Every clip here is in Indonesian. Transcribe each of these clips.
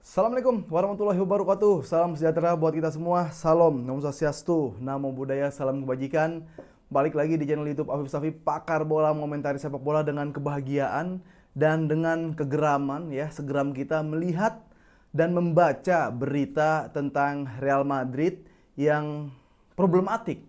Assalamualaikum warahmatullahi wabarakatuh. Salam sejahtera buat kita semua. Salam, Namo Swastiastu, Namo Buddhaya, salam kebajikan. Balik lagi di channel YouTube Afif Safi, pakar bola mengomentari sepak bola dengan kebahagiaan dan dengan kegeraman ya. Segeram kita melihat dan membaca berita tentang Real Madrid yang problematik,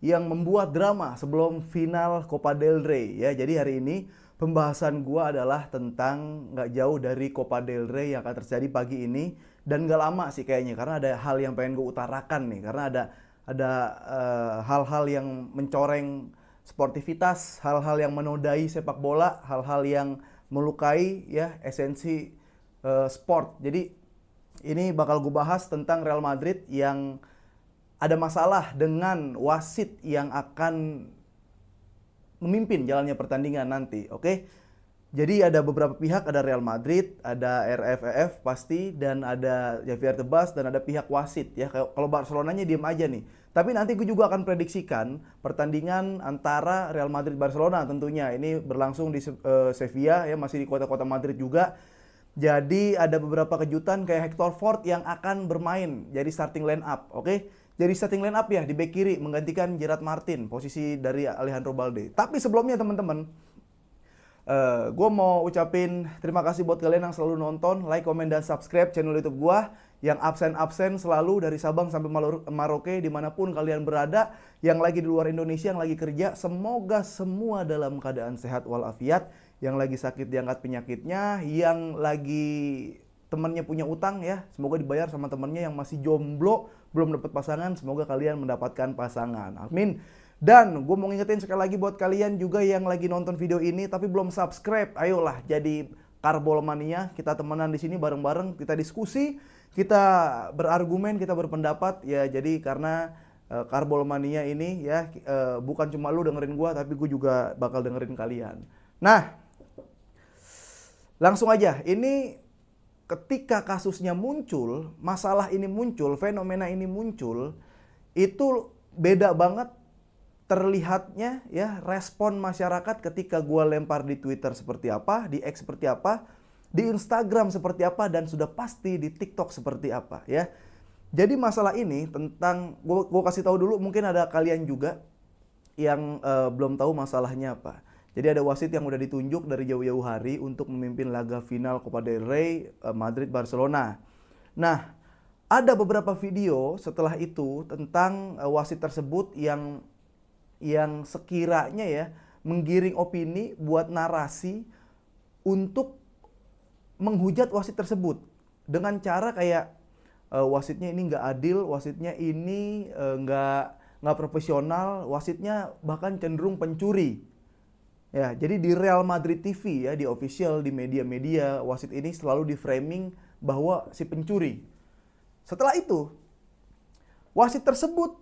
yang membuat drama sebelum final Copa del Rey ya. Jadi hari ini pembahasan gua adalah tentang nggak jauh dari Copa del Rey yang akan terjadi pagi ini, dan nggak lama sih kayaknya, karena ada hal yang pengen gue utarakan nih, karena ada hal-hal yang mencoreng sportivitas, hal-hal yang menodai sepak bola, hal-hal yang melukai ya esensi sport. Jadi ini bakal gue bahas tentang Real Madrid yang ada masalah dengan wasit yang akan memimpin jalannya pertandingan nanti, oke? Jadi ada beberapa pihak, ada Real Madrid, ada RFEF pasti, dan ada Javier Tebas, dan ada pihak wasit ya. Kalau Barcelonanya diem aja nih. Tapi nanti gue juga akan prediksikan pertandingan antara Real Madrid-Barcelona tentunya. Ini berlangsung di Sevilla ya, masih di kota-kota Madrid juga. Jadi ada beberapa kejutan kayak Hector Ford yang akan bermain jadi starting line up, oke? Jadi starting line up ya di bek kiri menggantikan Gerard Martin, posisi dari Alejandro Balde. Tapi sebelumnya teman-teman, gue mau ucapin terima kasih buat kalian yang selalu nonton, like, komen, dan subscribe channel YouTube gue, yang absen-absen selalu dari Sabang sampai Merauke, dimanapun kalian berada, yang lagi di luar Indonesia, yang lagi kerja, semoga semua dalam keadaan sehat walafiat, yang lagi sakit diangkat penyakitnya, yang lagi temannya punya utang ya, semoga dibayar sama temannya, yang masih jomblo belum dapat pasangan, semoga kalian mendapatkan pasangan, amin. Dan gue mau ngingetin sekali lagi buat kalian juga yang lagi nonton video ini tapi belum subscribe, ayolah jadi Karbolmania, kita temenan di sini bareng-bareng, kita diskusi, kita berargumen, kita berpendapat ya. Jadi karena Karbolmania ini ya bukan cuma lu dengerin gue, tapi gue juga bakal dengerin kalian. Nah, langsung aja, ini ketika kasusnya muncul, masalah ini muncul, fenomena ini muncul, itu beda banget terlihatnya ya respon masyarakat ketika gue lempar di Twitter seperti apa, di X seperti apa, di Instagram seperti apa, dan sudah pasti di TikTok seperti apa ya. Jadi masalah ini tentang, gue kasih tahu dulu, mungkin ada kalian juga yang belum tahu masalahnya apa. Jadi ada wasit yang udah ditunjuk dari jauh-jauh hari untuk memimpin laga final Copa del Rey Madrid-Barcelona. Nah, ada beberapa video setelah itu tentang wasit tersebut yang sekiranya ya menggiring opini buat narasi untuk menghujat wasit tersebut dengan cara kayak wasitnya ini nggak adil, wasitnya ini nggak profesional, wasitnya bahkan cenderung pencuri. Ya, jadi di Real Madrid TV ya, di official, di media-media, wasit ini selalu di framing bahwa si pencuri. Setelah itu, wasit tersebut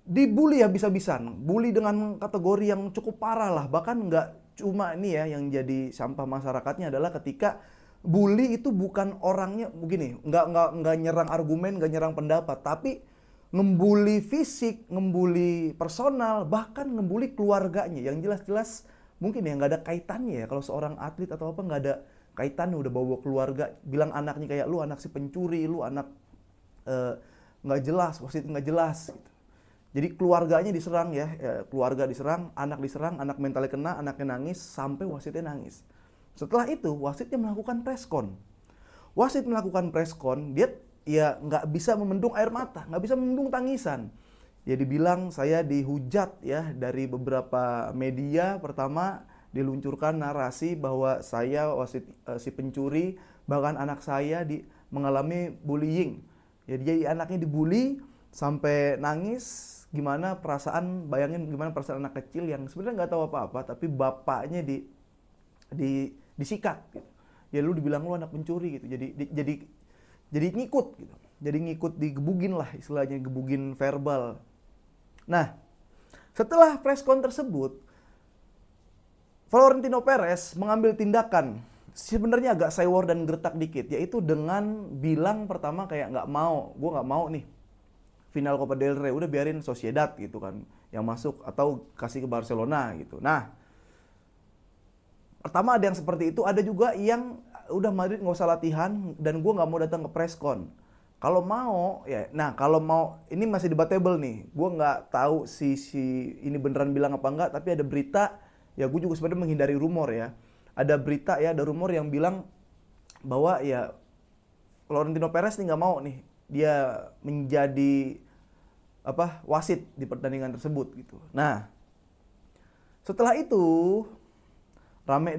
dibully habis-habisan, bully dengan kategori yang cukup parah lah. Bahkan nggak cuma ini ya yang jadi sampah masyarakatnya adalah ketika bully itu bukan orangnya begini, nggak nyerang argumen, nggak nyerang pendapat, tapi ngembuli fisik, ngembuli personal, bahkan ngembuli keluarganya yang jelas-jelas mungkin ya nggak ada kaitannya ya. Kalau seorang atlet atau apa nggak ada kaitannya, udah bawa keluarga, bilang anaknya kayak lu anak si pencuri, lu anak nggak jelas, wasit nggak jelas gitu. Jadi keluarganya diserang ya, keluarga diserang, anak mentalnya kena, anaknya nangis, sampai wasitnya nangis. Setelah itu wasitnya melakukan preskon. Wasit melakukan preskon, dia ya nggak bisa memendung air mata, nggak bisa memendung tangisan. Ya dibilang saya dihujat ya dari beberapa media. Pertama diluncurkan narasi bahwa saya wasit si pencuri, bahkan anak saya mengalami bullying. Ya jadi anaknya dibully sampai nangis. Bayangin gimana perasaan anak kecil yang sebenarnya nggak tahu apa-apa, tapi bapaknya disikat gitu. Ya lu dibilang lu anak pencuri gitu. Jadi ngikut gitu. Jadi ngikut, digebugin lah istilahnya, gebugin verbal. Nah, setelah preskon tersebut, Florentino Perez mengambil tindakan sebenarnya agak sewor dan gertak dikit, yaitu dengan bilang pertama kayak gue nggak mau nih final Copa del Rey, udah biarin Sociedad gitu kan yang masuk, atau kasih ke Barcelona gitu. Nah, pertama ada yang seperti itu, ada juga yang udah Madrid nggak usah latihan dan gue nggak mau datang ke preskon. Kalau mau ya, nah kalau mau ini masih debatable nih. Gue nggak tahu si ini beneran bilang apa enggak, tapi ada berita ya, gue juga sebenarnya menghindari rumor ya. Ada berita ya, ada rumor yang bilang bahwa ya Florentino Perez nih nggak mau nih dia menjadi wasit di pertandingan tersebut gitu. Nah, setelah itu rame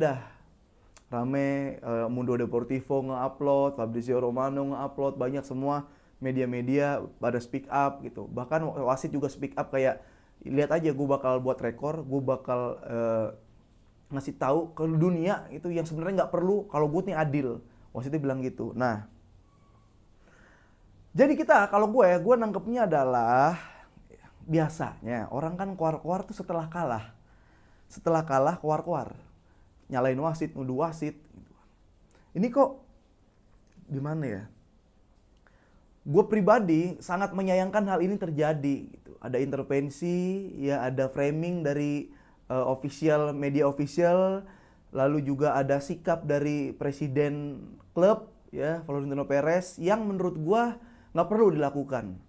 Mundo Deportivo nge-upload, Fabrizio Romano nge-upload, banyak semua media-media pada speak up gitu. Bahkan wasit juga speak up kayak, lihat aja gue bakal buat rekor, gue bakal ngasih tahu ke dunia itu yang sebenarnya nggak perlu kalau gue nih adil. Wasitnya bilang gitu. Nah, jadi kalau gue nangkepnya adalah biasanya orang kan keluar-keluar tuh setelah kalah. Setelah kalah keluar-keluar. Nyalain wasit, nuduh wasit. Ini kok gimana ya? Gue pribadi sangat menyayangkan hal ini terjadi. Gitu. Ada intervensi, ya ada framing dari media official, lalu juga ada sikap dari presiden klub, ya Florentino Perez, yang menurut gue nggak perlu dilakukan.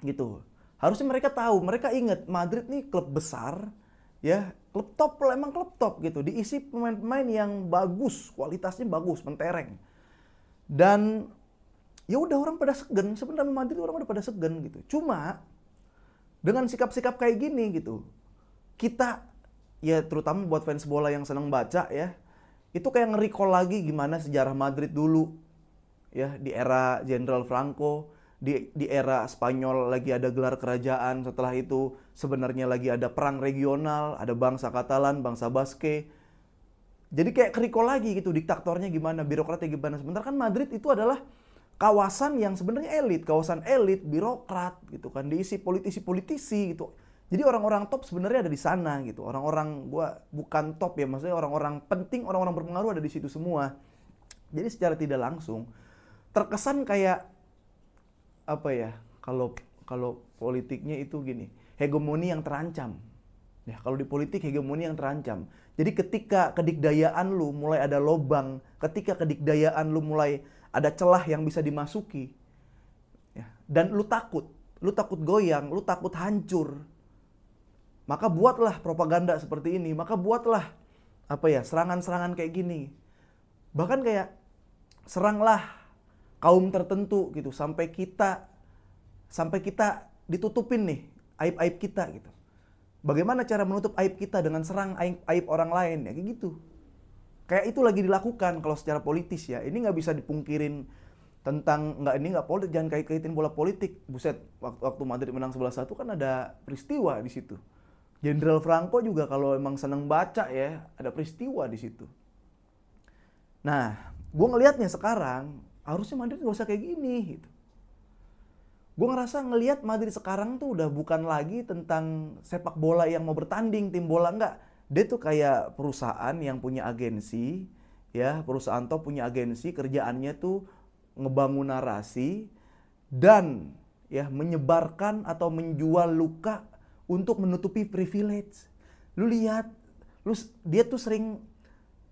Gitu. Harusnya mereka tahu, mereka ingat Madrid nih klub besar, ya klub top, emang klub top gitu, diisi pemain-pemain yang bagus, kualitasnya bagus, mentereng. Dan ya udah orang pada segen, sebenarnya Madrid orang udah pada segen gitu. Cuma dengan sikap-sikap kayak gini gitu, kita ya terutama buat fans bola yang seneng baca ya, itu kayak nge-recall lagi gimana sejarah Madrid dulu ya, di era Jenderal Franco. Di era Spanyol lagi ada gelar kerajaan, setelah itu sebenarnya lagi ada perang regional, ada bangsa Katalan, bangsa Baske. Jadi kayak recall lagi gitu, diktatornya gimana, birokratnya gimana. Sementara kan Madrid itu adalah kawasan yang sebenarnya elit, kawasan elit, birokrat gitu kan, diisi politisi-politisi gitu. Jadi orang-orang top sebenarnya ada di sana gitu. Orang-orang, gua bukan top ya, maksudnya orang-orang penting, orang-orang berpengaruh ada di situ semua. Jadi secara tidak langsung terkesan kayak kalau politiknya itu gini, hegemoni yang terancam. Ya, kalau di politik hegemoni yang terancam. Jadi ketika kedikdayaan lu mulai ada lobang, ketika kedikdayaan lu mulai ada celah yang bisa dimasuki, ya, dan lu takut goyang, lu takut hancur, maka buatlah propaganda seperti ini, maka buatlah serangan-serangan kayak gini. Bahkan kayak seranglah kaum tertentu gitu, sampai kita ditutupin nih aib-aib kita gitu. Bagaimana cara menutup aib kita? Dengan serang aib orang lain ya, kayak gitu. Kayak itu lagi dilakukan kalau secara politis ya. Ini nggak bisa dipungkirin tentang ini nggak politik, jangan kaitin bola politik. Buset, waktu Madrid menang 11-1 kan ada peristiwa di situ. Jenderal Franco juga kalau emang seneng baca ya, ada peristiwa di situ. Nah, gue ngelihatnya sekarang harusnya Madrid gak usah kayak gini gitu. Gue ngerasa ngelihat Madrid sekarang tuh udah bukan lagi tentang sepak bola yang mau bertanding, tim bola, enggak. Dia tuh kayak perusahaan yang punya agensi, ya, perusahaan top punya agensi, kerjaannya tuh ngebangun narasi dan ya menyebarkan atau menjual luka untuk menutupi privilege. Lu lihat, dia tuh sering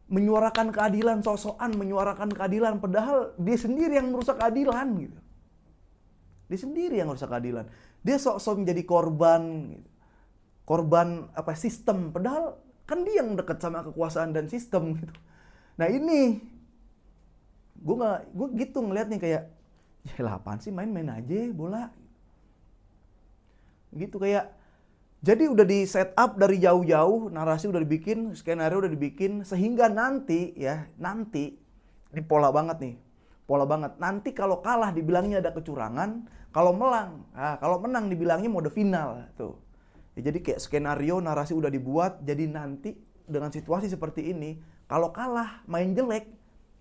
menyuarakan keadilan, sok-sokan menyuarakan keadilan, padahal dia sendiri yang merusak keadilan gitu. Dia sendiri yang merusak keadilan. Dia sok-sok menjadi korban gitu. Korban sistem, padahal kan dia yang dekat sama kekuasaan dan sistem gitu. Nah ini gue gitu ngeliatnya kayak, ya lah apaan sih, main-main aja bola. Gitu kayak, jadi udah di set up dari jauh-jauh, narasi udah dibikin, skenario udah dibikin, sehingga nanti ini pola banget. Nanti kalau kalah dibilangnya ada kecurangan, kalau menang dibilangnya mode final tuh. Ya, jadi kayak skenario narasi udah dibuat, jadi nanti dengan situasi seperti ini, kalau kalah main jelek,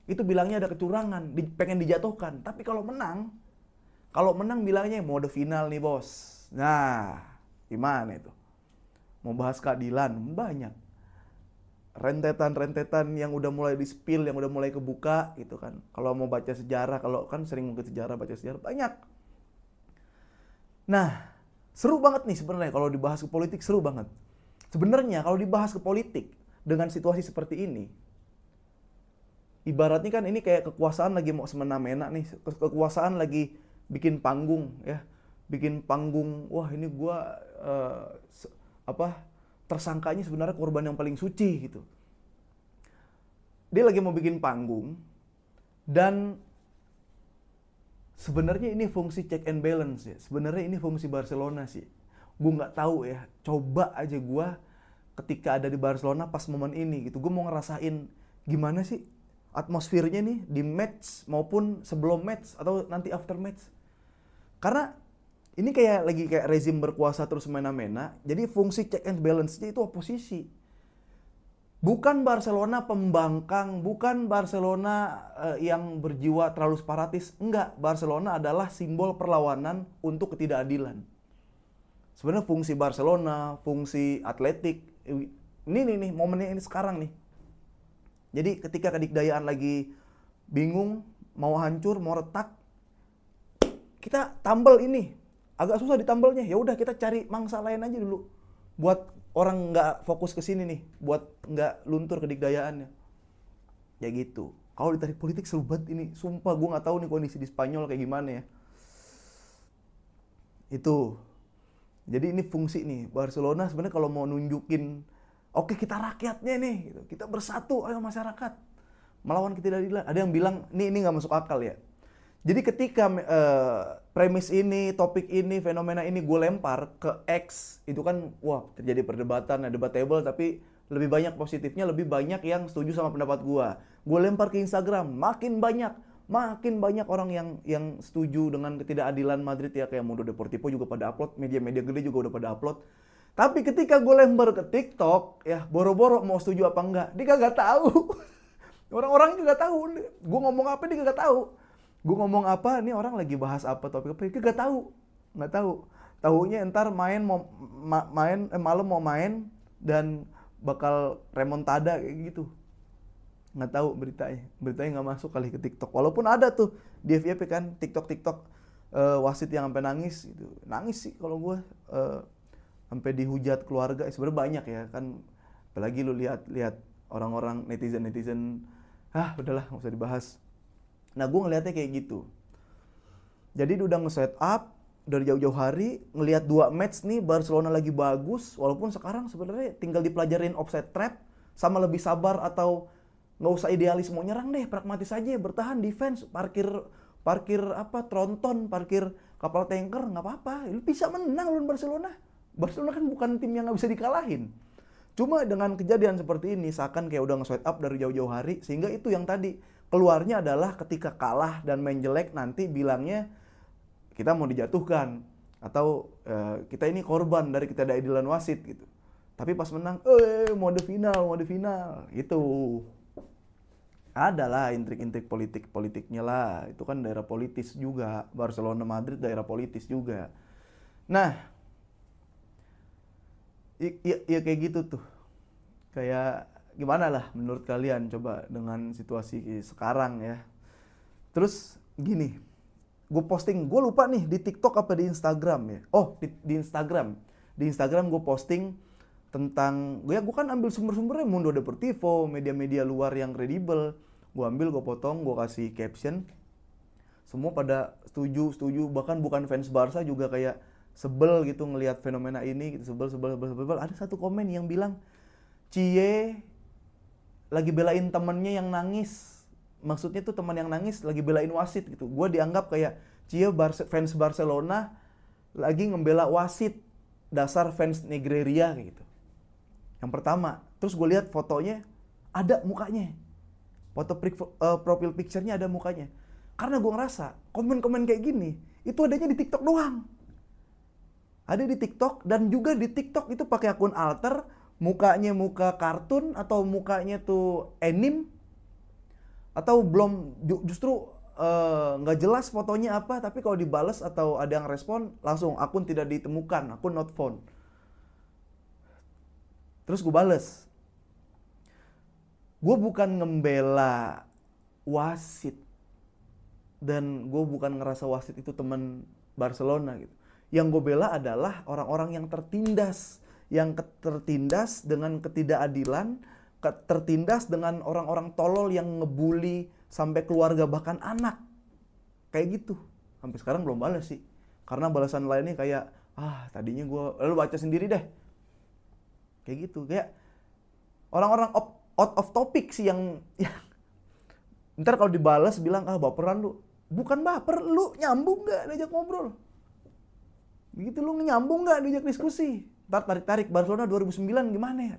itu bilangnya ada kecurangan, pengen dijatuhkan. Tapi kalau menang bilangnya mode final nih bos. Nah, gimana itu? Mau bahas keadilan, banyak. Rentetan yang udah mulai di-spill, yang udah mulai kebuka gitu kan. Kalau mau baca sejarah, kalau kan sering mungkin baca sejarah, banyak. Nah, seru banget nih sebenarnya kalau dibahas ke politik, seru banget. Sebenarnya kalau dibahas ke politik dengan situasi seperti ini, ibaratnya kan ini kayak kekuasaan lagi mau semena-mena nih, kekuasaan lagi bikin panggung ya, bikin panggung. Wah ini gua tersangkanya sebenarnya korban yang paling suci gitu. Dia lagi mau bikin panggung dan sebenarnya ini fungsi check and balance ya. Sebenarnya ini fungsi Barcelona sih. Gue nggak tahu ya. Coba aja gue ketika ada di Barcelona pas momen ini gitu. Gue mau ngerasain gimana sih atmosfernya nih di match maupun sebelum match atau nanti after match. Karena ini kayak rezim berkuasa terus semena-mena. Jadi fungsi check and balance-nya itu oposisi. Bukan Barcelona pembangkang, bukan Barcelona yang berjiwa terlalu separatis. Enggak, Barcelona adalah simbol perlawanan untuk ketidakadilan. Sebenarnya fungsi Barcelona, fungsi atletik, ini momennya ini sekarang nih. Jadi ketika kedikdayaan lagi bingung, mau hancur, mau retak, kita tambal ini. Agak susah ditambelnya, ya udah kita cari mangsa lain aja dulu. Buat orang nggak fokus ke sini nih, buat nggak luntur kedikdayaannya. Ya gitu. Kalau ditarik politik seru banget ini. Sumpah gue nggak tahu nih kondisi di Spanyol kayak gimana ya. Itu. Jadi ini fungsi nih. Barcelona sebenarnya kalau mau nunjukin, oke kita rakyatnya nih, gitu. Kita bersatu, ayo masyarakat. Melawan ketidakadilan. Ada yang bilang, ini nggak masuk akal ya. Jadi ketika premis ini, topik ini, fenomena ini gue lempar ke X, itu kan wah terjadi perdebatan, debatable, tapi lebih banyak positifnya, lebih banyak yang setuju sama pendapat gue. Gue lempar ke Instagram, makin banyak orang yang setuju dengan ketidakadilan Madrid ya, kayak Mundo Deportivo juga pada upload, media-media gede juga udah pada upload. Tapi ketika gue lempar ke TikTok, ya boro-boro mau setuju apa enggak, dia kagak tahu. Orang-orang juga tahu, gue ngomong apa dia kagak tahu. Gue ngomong apa, ini orang lagi bahas apa, topik apa, dia nggak tahu. Tahunya entar malam mau main dan bakal remontada kayak gitu. Nggak tahu beritanya nggak masuk kali ke TikTok. Walaupun ada tuh di FYP kan TikTok wasit yang sampai nangis gitu. Nangis sih kalau gue sampai dihujat keluarga. Sebenarnya banyak ya kan. Apalagi lu lihat orang-orang netizen, udahlah nggak usah dibahas. Nah gue ngeliatnya kayak gitu. Jadi dia udah nge-set up dari jauh-jauh hari, ngelihat 2 match nih Barcelona lagi bagus, walaupun sekarang sebenarnya tinggal dipelajarin offside trap, sama lebih sabar atau nggak usah idealis mau nyerang deh, pragmatis aja, bertahan defense, parkir tronton, parkir kapal tanker, nggak apa-apa, lu bisa menang lawan Barcelona. Barcelona kan bukan tim yang nggak bisa dikalahin. Cuma dengan kejadian seperti ini, seakan kayak udah nge-set up dari jauh-jauh hari, sehingga itu yang tadi keluarnya adalah ketika kalah dan main jelek nanti bilangnya kita mau dijatuhkan atau kita ini korban dari ketidakadilan wasit gitu. Tapi pas menang, mode final itu. Adalah intrik-intrik politiknya lah. Itu kan daerah politis juga. Barcelona Madrid daerah politis juga. Nah, ya kayak gitu tuh. Kayak gimana lah menurut kalian coba dengan situasi sekarang ya. Terus gini, gue posting, gue lupa nih di TikTok apa di Instagram ya. Oh di Instagram. Di Instagram gue posting tentang, gue kan ambil sumber-sumbernya Mundo Deportivo, media-media luar yang kredibel. Gue ambil, gue potong, gue kasih caption. Semua pada setuju. Bahkan bukan fans Barca juga kayak sebel gitu ngelihat fenomena ini. Gitu. Sebel. Ada satu komen yang bilang, Cie lagi belain temennya yang nangis. Maksudnya tuh teman yang nangis lagi belain wasit gitu. Gue dianggap kayak Cie fans Barcelona lagi ngebela wasit. Dasar fans Negreria gitu. Yang pertama. Terus gue lihat fotonya ada mukanya. Foto profile picture-nya ada mukanya. Karena gue ngerasa komen-komen kayak gini itu adanya di TikTok doang. Ada di TikTok dan juga di TikTok itu pakai akun alter. Mukanya muka kartun atau mukanya tuh anime atau belum justru nggak jelas fotonya apa, tapi kalau dibales atau ada yang respon langsung akun tidak ditemukan, akun not found. Terus gue bales, gue bukan ngembela wasit dan gue bukan ngerasa wasit itu teman Barcelona gitu. Yang gue bela adalah orang-orang yang tertindas dengan ketidakadilan tertindas dengan orang-orang tolol yang ngebully sampai keluarga bahkan anak. Kayak gitu. Sampai sekarang belum balas sih. Karena balasan lainnya kayak, tadinya gue, lalu baca sendiri deh. Kayak gitu. Kayak orang-orang out of topic sih yang ntar kalau dibalas bilang, baperan lu. Bukan baper, lu nyambung gak diajak ngobrol? Begitu, lu nyambung gak diajak diskusi? Ntar tarik-tarik, Barcelona 2009 gimana ya?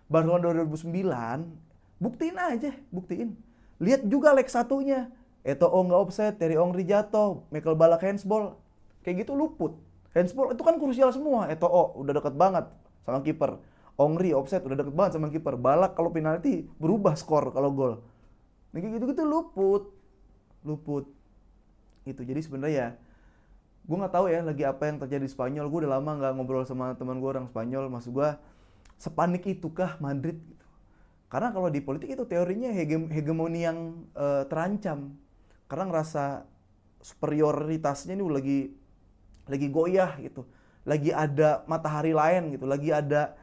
Barcelona 2009, buktiin. Lihat juga leg satunya. Eto'o nggak offside, Thierry Henry jatuh, Michael Ballack handsball. Kayak gitu luput. Handsball itu kan krusial semua. Eto'o udah deket banget sama kiper. Henry offside udah deket banget sama kiper. Ballack kalau penalti berubah skor kalau gol. Nah, kayak gitu-gitu luput. Itu jadi sebenarnya gue nggak tahu ya lagi apa yang terjadi di Spanyol. Gue udah lama nggak ngobrol sama teman gue orang Spanyol. Maksud gue, sepanik itukah Madrid gitu? Karena kalau di politik itu teorinya hegemoni yang terancam. Karena ngerasa superioritasnya ini lagi goyah gitu. Lagi ada matahari lain gitu. Lagi ada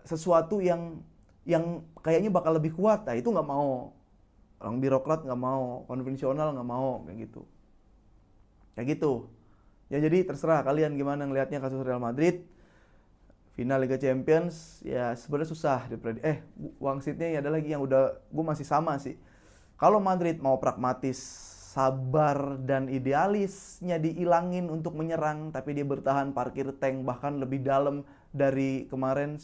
sesuatu yang kayaknya bakal lebih kuat. Nah, itu nggak mau. Orang birokrat nggak mau, konvensional nggak mau, kayak gitu. Ya jadi terserah kalian gimana ngelihatnya kasus Real Madrid. Final Liga Champions ya sebenarnya susah diprediksi. Wangsitnya ya ada lagi yang udah gue masih sama sih. Kalau Madrid mau pragmatis, sabar dan idealisnya dihilangin untuk menyerang, tapi dia bertahan parkir tank bahkan lebih dalam dari kemarin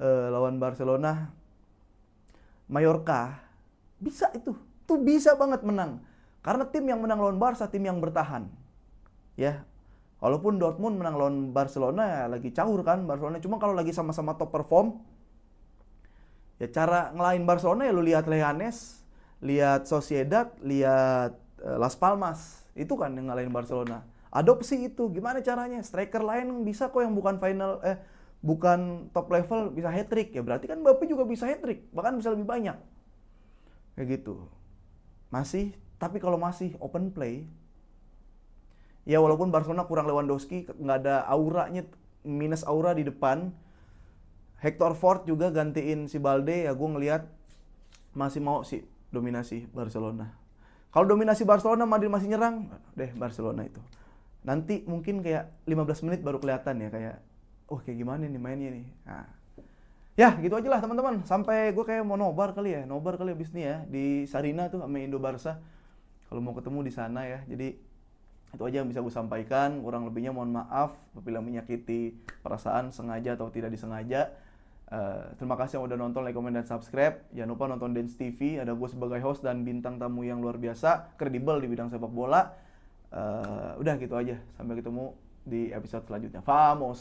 lawan Barcelona, Mallorca, bisa itu bisa banget menang. Karena tim yang menang lawan Barca tim yang bertahan. Ya. Walaupun Dortmund menang lawan Barcelona ya lagi caur kan Barcelona, cuma kalau lagi sama-sama top perform ya cara ngelain Barcelona ya lu lihat Leganes, lihat Sociedad, lihat Las Palmas. Itu kan yang ngalahin Barcelona. Adopsi itu gimana caranya? Striker lain bisa kok yang bukan top level bisa hat-trick. Ya berarti kan Mbappe juga bisa hat-trick, bahkan bisa lebih banyak. Kayak gitu. Tapi kalau masih open play, ya walaupun Barcelona kurang Lewandowski, nggak ada auranya, minus aura di depan. Hector Ford juga gantiin si Balde, ya gue ngelihat masih mau sih dominasi Barcelona. Kalau dominasi Barcelona, Madrid masih nyerang, deh Barcelona itu. Nanti mungkin kayak 15 menit baru kelihatan ya kayak, kayak gimana nih mainnya nih. Nah. Ya gitu aja lah teman-teman. Sampai gue kayak mau nobar kali abis ini ya di Sarina tuh sama Indo Barca. Kalau mau ketemu di sana ya. Jadi itu aja yang bisa gue sampaikan. Kurang lebihnya mohon maaf apabila menyakiti perasaan sengaja atau tidak disengaja. Terima kasih yang udah nonton, like, comment, dan subscribe. Jangan lupa nonton Dance TV. Ada gue sebagai host dan bintang tamu yang luar biasa, kredibel di bidang sepak bola. Udah gitu aja. Sampai ketemu di episode selanjutnya. Vamos!